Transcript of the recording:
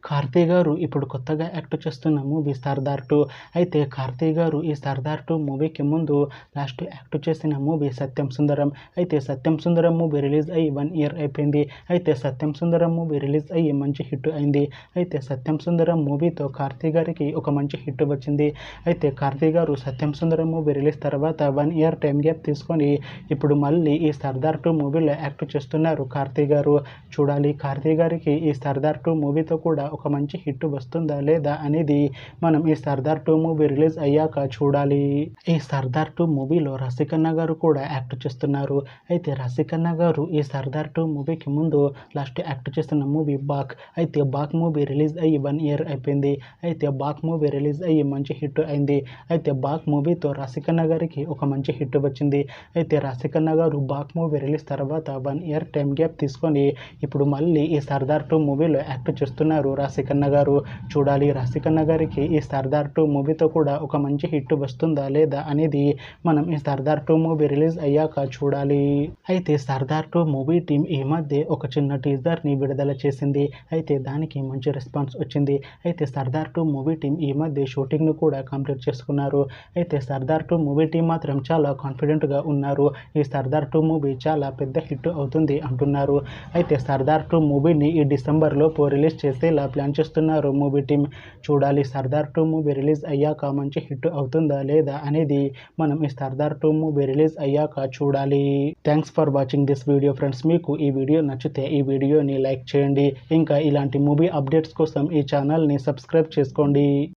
కార్తీ గారు ఇప్పుడు కొత్తగా యాక్ట్ చేస్తున్న మూవీ సర్దార్ 2. అయితే కార్తీ గారు ఈ సర్దార్ 2 మూవీకి ముందు లాస్ట్ యాక్ట్ చేసిన మూవీ సత్యం సుందరం. అయితే సత్యం సుందరం మూవీ రిలీజ్ అయ్యి 1 ఇయర్ అయిపోయింది. అయితే సత్యం సుందరం మూవీ రిలీజ్ అయ్యి మంచి హిట్ అయింది. అయితే సత్యం సుందరం మూవీతో కార్తీ గారికి ఒక మంచి హిట్ వచ్చింది. అయితే కార్తీ గారు సత్యం సుందరం మూవీ రిలీజ్ తర్వాత 1 ఇయర్ టైం గ్యాప్ తీసుకొని ఇప్పుడు మళ్ళీ ఈ సర్దార్ 2 మూవీలో యాక్ట్ చేస్తున్నారు కార్తీ గారు. చూడాలి కార్తీ గారికి ఈ సర్దార్ 2 మూవీతో కూడా ఒక మంచి హిట్ వస్తుందా లేదా అనేది మనం ఈ సర్దార్ 2 మూవీ రిలీజ్ అయ్యాక చూడాలి. ఈ సర్దార్ 2 మూవీలో రసికన్న గారు కూడా యాక్ట్ చేస్తున్నారు. అయితే రసికన్న గారు ఈ సర్దార్ 2 మూవీకి ముందు లాస్ట్ యాక్ట్ చేస్తున్న మూవీ బాక్. అయితే బాక్ మూవీ రిలీజ్ అయ్యి 1 ఇయర్ అయిపోయింది. అయితే బాక్ మూవీ రిలీజ్ అయ్యి మంచి హిట్ అయింది. అయితే బాక్ మూవీతో రసికన్న గారికి ఒక మంచి హిట్ వచ్చింది. అయితే రసికన్న గారు బాక్ మూవీ రిలీజ్ తర్వాత 1 ఇయర్ టైం గ్యాప్ తీసుకొని ఇప్పుడు మళ్ళీ ఈ సర్దార్ 2 మూవీలో యాక్ట్ చేస్తున్నారు రసికన్న గారు. చూడాలి రసికన్న గారికి ఈ సర్దార్ 2 మూవీతో కూడా ఒక మంచి హిట్ వస్తుందా లేదా అనేది మనం ఈ సర్దార్ 2 మూవీ రిలీజ్ అయ్యాక చూడాలి. అయితే సర్దార్ 2 మూవీ టీం ఈ మధ్య ఒక చిన్న టీజర్ని విడుదల చేసింది. అయితే దానికి మంచి రెస్పాన్స్ వచ్చింది. అయితే సర్దార్ 2 మూవీ టీం ఈ మధ్య షూటింగ్ను కూడా కంప్లీట్ చేసుకున్నారు. అయితే సర్దార్ 2 మూవీ టీం మాత్రం చాలా కాన్ఫిడెంట్గా ఉన్నారు. ఈ సర్దార్ 2 మూవీ చాలా పెద్ద హిట్ అవుతుంది అంటున్నారు. అయితే సర్దార్ 2 మూవీని ఈ డిసెంబర్లోపు రిలీజ్ చేసేలా ప్లాన్ చేస్తున్నారు మూవీ టీం. చూడాలి సర్దార్ 2 మూవీ రిలీజ్ అయ్యాక మంచి హిట్ అవుతుందా లేదా అనేది మనం ఈ సర్దార్ 2 మూవీ రిలీజ్ అయ్యాక చూడాలి. Thanks for watching this video friends. మీకు ఈ వీడియో నచ్చితే ఈ వీడియోని లైక్ చేయండి. ఇంకా ఇలాంటి మూవీ అప్డేట్స్ కోసం ఈ ఛానల్ని సబ్స్క్రైబ్ చేసుకోండి.